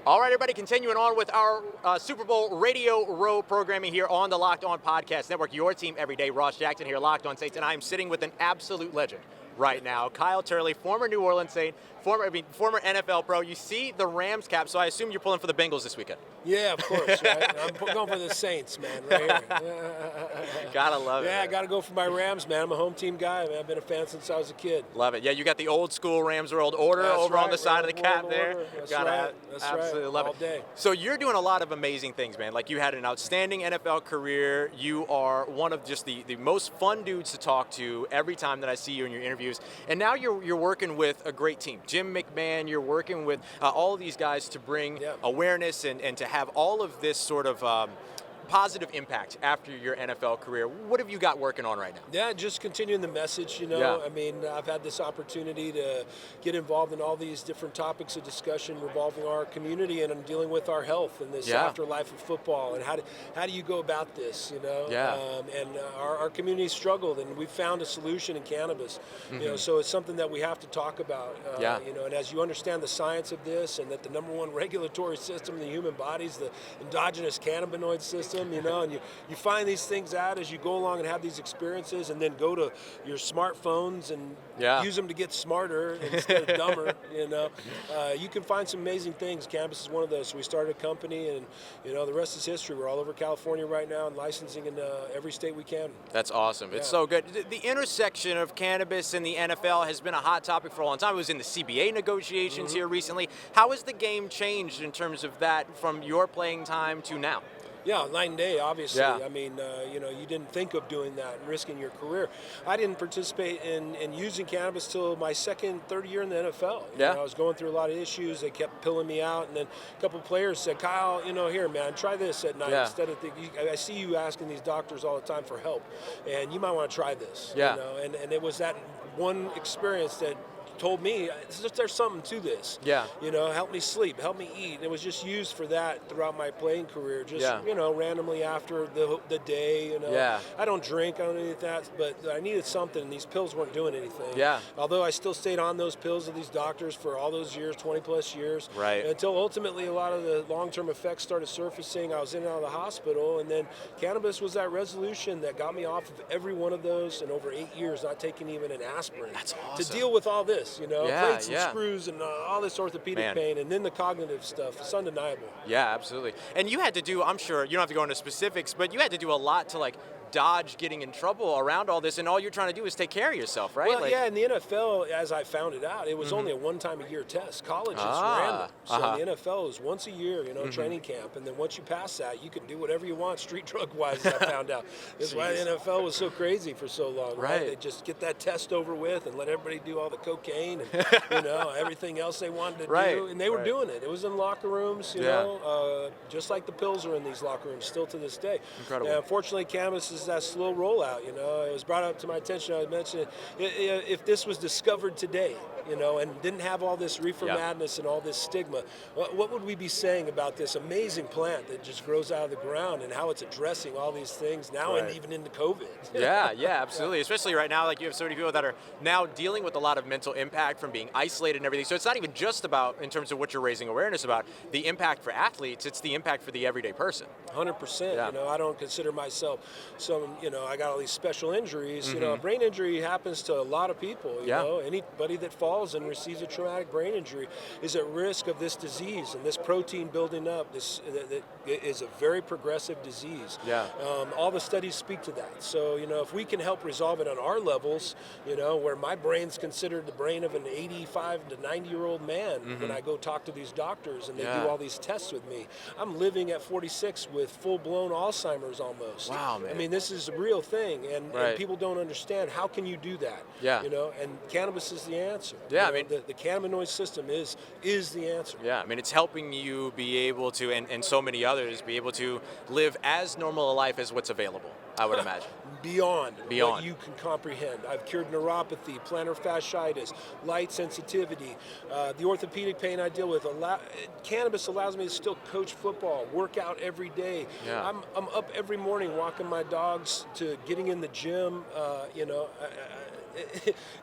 All right, everybody, continuing on with our Super Bowl Radio Row programming here on the Locked On Podcast Network. Your team every day. Ross Jackson here, Locked On Saints, and I am sitting with an absolute legend right now, Kyle Turley, former New Orleans Saint, former NFL pro. You see the Rams cap, so I assume you're pulling for the Bengals this weekend. Yeah, of course. Right? I'm going for the Saints, man, right here. Gotta love it. Yeah, I got to go for my Rams, man. I'm a home team guy, man. I've been a fan since I was a kid. Love it. Yeah, you got the old school Rams World Order on the side of the cap there. That's absolutely right. love All it. day. So you're doing a lot of amazing things, man. Like, you had an outstanding NFL career. You are one of just the most fun dudes to talk to every time that I see you in your interviews. And now you're working with a great team. Jim McMahon, you're working with all of these guys to bring awareness and to have all of this sort of positive impact after your NFL career. What have you got working on right now? Yeah, just continuing the message, you know. Yeah. I mean, I've had this opportunity to get involved in all these different topics of discussion revolving our community and dealing with our health and this afterlife of football and how do you go about this, you know? And our community struggled, and we found a solution in cannabis, you know, so it's something that we have to talk about, you know, and as you understand the science of this and that the number one regulatory system in the human body is the endogenous cannabinoid system, you know, and you find these things out as you go along and have these experiences, and then go to your smartphones and use them to get smarter instead of dumber, you know. You can find some amazing things. Cannabis is one of those. So we started a company, and, you know, the rest is history. We're all over California right now and licensing in every state we can. That's awesome. It's so good. The intersection of cannabis and the NFL has been a hot topic for a long time. It was in the CBA negotiations here recently. How has the game changed in terms of that from your playing time to now? Yeah, night and day, obviously. I mean, you know, you didn't think of doing that and risking your career. I didn't participate in using cannabis till my third year in the NFL. You know, I was going through a lot of issues. They kept pilling me out. And then a couple of players said, Kyle, you know, here, man, try this at night. Instead of I see you asking these doctors all the time for help, and you might want to try this. You know? And it was that one experience that told me there's something to this. You know, help me sleep, help me eat. And it was just used for that throughout my playing career. Just you know, randomly after the day. You know, I don't drink, I don't do any of that, but I needed something, and these pills weren't doing anything. Although I still stayed on those pills of these doctors for all those years, 20 plus years. Until ultimately a lot of the long-term effects started surfacing. I was in and out of the hospital, and then cannabis was that resolution that got me off of every one of those, and over 8 years not taking even an aspirin. That's awesome. To deal with all this. You know, plates and screws and all this orthopedic pain, and then the cognitive stuff. It's undeniable. Yeah, absolutely. And you had to do, I'm sure, you don't have to go into specifics, but you had to do a lot to, like, dodge getting in trouble around all this, and all you're trying to do is take care of yourself, right? Well, in the NFL, as I found it out, it was only a one-time-a-year test. College is random. So the NFL is once a year, you know, training camp, and then once you pass that, you can do whatever you want street drug-wise, I found out. That's why the NFL was so crazy for so long, right? They just get that test over with and let everybody do all the cocaine and, you know, everything else they wanted to do, and they were doing it. It was in locker rooms, you know, just like the pills are in these locker rooms still to this day. Incredible. Unfortunately, cannabis is that slow rollout, you know. It was brought up to my attention. I mentioned if this was discovered today, you know, and didn't have all this reefer madness and all this stigma, what would we be saying about this amazing plant that just grows out of the ground and how it's addressing all these things now and even into COVID? Absolutely. Especially right now, like, you have so many people that are now dealing with a lot of mental impact from being isolated and everything. So it's not even just about, in terms of what you're raising awareness about, the impact for athletes, it's the impact for the everyday person. 100%. You know, I don't consider myself you know, I got all these special injuries. You know, a brain injury happens to a lot of people. You know, anybody that falls and receives a traumatic brain injury is at risk of this disease and this protein building up. This that is a very progressive disease. All the studies speak to that. So, you know, if we can help resolve it on our levels, you know, where my brain's considered the brain of an 85 to 90-year-old man, when I go talk to these doctors and they do all these tests with me, I'm living at 46 with full-blown Alzheimer's almost. Wow, man. I mean, this is a real thing, and people don't understand how can you do that. You know, and cannabis is the answer. I mean, the cannabinoid system is the answer. I mean, it's helping you be able to, and so many others, be able to live as normal a life as what's available. I would imagine. Beyond what you can comprehend. I've cured neuropathy, plantar fasciitis, light sensitivity, the orthopedic pain I deal with. Cannabis allows me to still coach football, work out every day. Yeah. I'm up every morning walking my dogs to getting in the gym.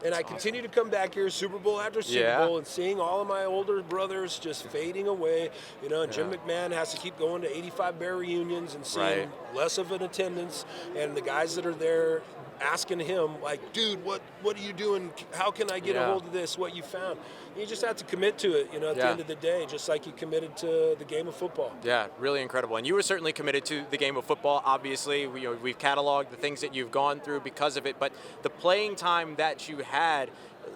And I continue to come back here Super Bowl after Super Bowl and seeing all of my older brothers just fading away, and Jim McMahon has to keep going to 85 Bear reunions and seeing less of an attendance, and the guys that are there asking him, like, dude, what are you doing? How can I get a hold of this? What you found? You just have to commit to it, at the end of the day, just like you committed to the game of football. Yeah, really incredible. And you were certainly committed to the game of football. Obviously, we've cataloged the things that you've gone through because of it, but the playing time that you had,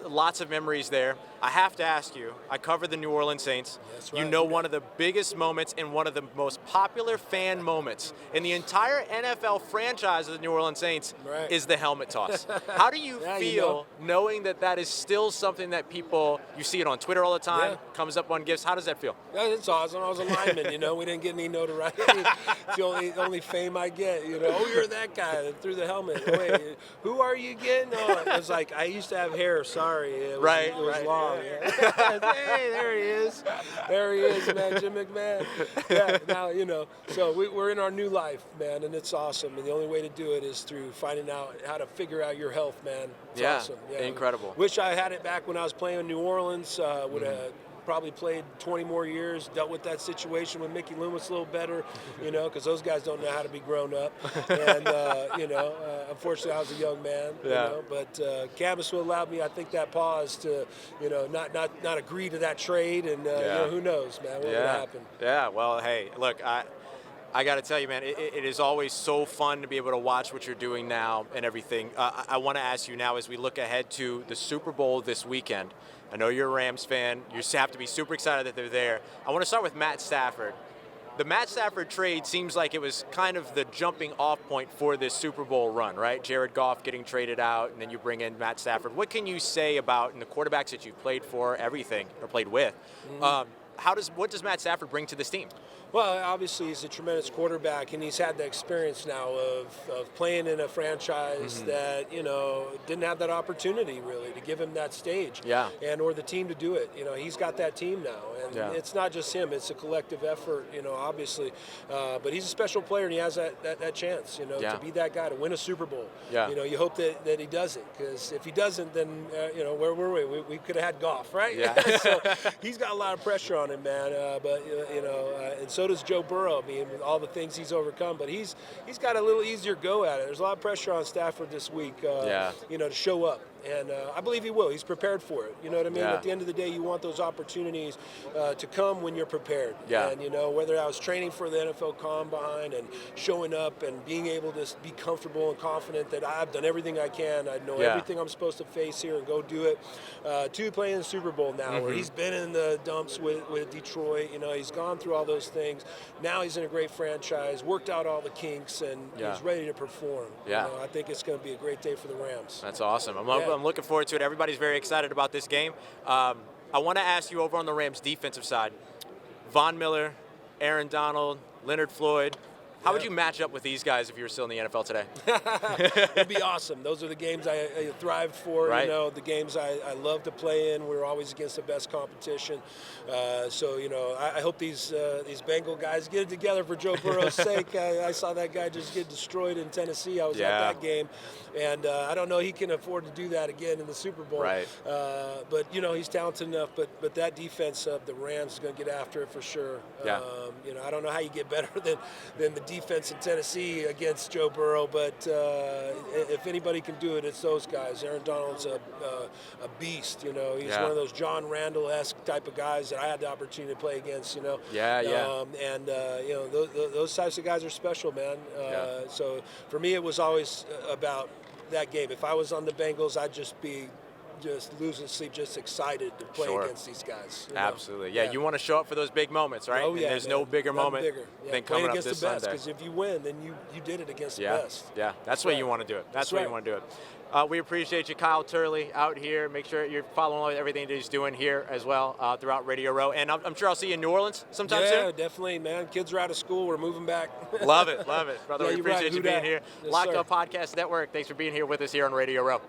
lots of memories there. I have to ask you, I cover the New Orleans Saints. That's right. You know one of the biggest moments and one of the most popular fan moments in the entire NFL franchise of the New Orleans Saints is the helmet toss. How do you feel knowing that is still something that people, you see it on Twitter all the time, comes up on gifts? How does that feel? Yeah, it's awesome. I was a lineman, we didn't get any notoriety. It's the only fame I get, Oh, you're that guy that threw the helmet. Wait, who are you again? Oh, it was like, I used to have hair, sorry. It was long. Yeah. Hey, there he is. There he is, man, Jim McMahon. Yeah, now, so we're in our new life, man, and it's awesome. And the only way to do it is through finding out how to figure out your health, man. It's awesome. Yeah, incredible. Wish I had it back when I was playing in New Orleans. Would have probably played 20 more years, dealt with that situation with Mickey Loomis a little better, because those guys don't know how to be grown up. And, unfortunately, I was a young man, but cannabis will allow me, I think, that pause to, not agree to that trade. And, who knows, man, what would happen. Yeah, well, hey, look, I got to tell you, man, it is always so fun to be able to watch what you're doing now and everything. I want to ask you now, as we look ahead to the Super Bowl this weekend, I know you're a Rams fan. You have to be super excited that they're there. I want to start with Matt Stafford. The Matt Stafford trade seems like it was kind of the jumping off point for this Super Bowl run, right? Jared Goff getting traded out, and then you bring in Matt Stafford. What can you say about, and the quarterbacks that you've played for, everything, or played with, what does Matt Stafford bring to this team? Well, obviously he's a tremendous quarterback, and he's had the experience now of playing in a franchise that, didn't have that opportunity really to give him that stage. Or the team to do it. He's got that team now, and it's not just him, it's a collective effort, obviously. But he's a special player, and he has that chance, to be that guy, to win a Super Bowl. You hope that he doesn't, because if he doesn't, then, where were we? We could have had Goff, right? So he's got a lot of pressure on him, man. And so does Joe Burrow, with all the things he's overcome. But he's got a little easier go at it. There's a lot of pressure on Stafford this week, to show up. And I believe he will. He's prepared for it. You know what I mean? At the end of the day, you want those opportunities to come when you're prepared. And, whether I was training for the NFL Combine and showing up and being able to be comfortable and confident that I've done everything I can, I know everything I'm supposed to face here and go do it, to playing in the Super Bowl now, where he's been in the dumps with Detroit. He's gone through all those things. Now he's in a great franchise, worked out all the kinks, and he's ready to perform. I think it's going to be a great day for the Rams. That's awesome. I'm looking forward to it. Everybody's very excited about this game. I want to ask you over on the Rams defensive side, Von Miller, Aaron Donald, Leonard Floyd, how would you match up with these guys if you were still in the NFL today? It'd be awesome. Those are the games I thrived for, the games I love to play in. We're always against the best competition. I hope these Bengal guys get it together for Joe Burrow's sake. I saw that guy just get destroyed in Tennessee. I was at that game. And I don't know he can afford to do that again in the Super Bowl. But, he's talented enough. But that defense of the Rams is going to get after it for sure. I don't know how you get better than the defense in Tennessee against Joe Burrow, but if anybody can do it, it's those guys. Aaron Donald's a beast. He's one of those John Randall-esque type of guys that I had the opportunity to play against. Those types of guys are special, man. So for me, it was always about that game. If I was on the Bengals, I'd just be just losing sleep, just excited to play against these guys. Absolutely. Yeah, you want to show up for those big moments, right? Oh, yeah, and there's no bigger moment than coming up this Sunday. Because if you win, then you did it against the best. Yeah, that's why you want to do it. That's why you want to do it. We appreciate you, Kyle Turley, out here. Make sure you're following everything that he's doing here as well throughout Radio Row. And I'm sure I'll see you in New Orleans sometime soon. Yeah, definitely, man. Kids are out of school. We're moving back. Love it, brother. We appreciate you being here. Yes, Locked Up Podcast Network. Thanks for being here with us here on Radio Row.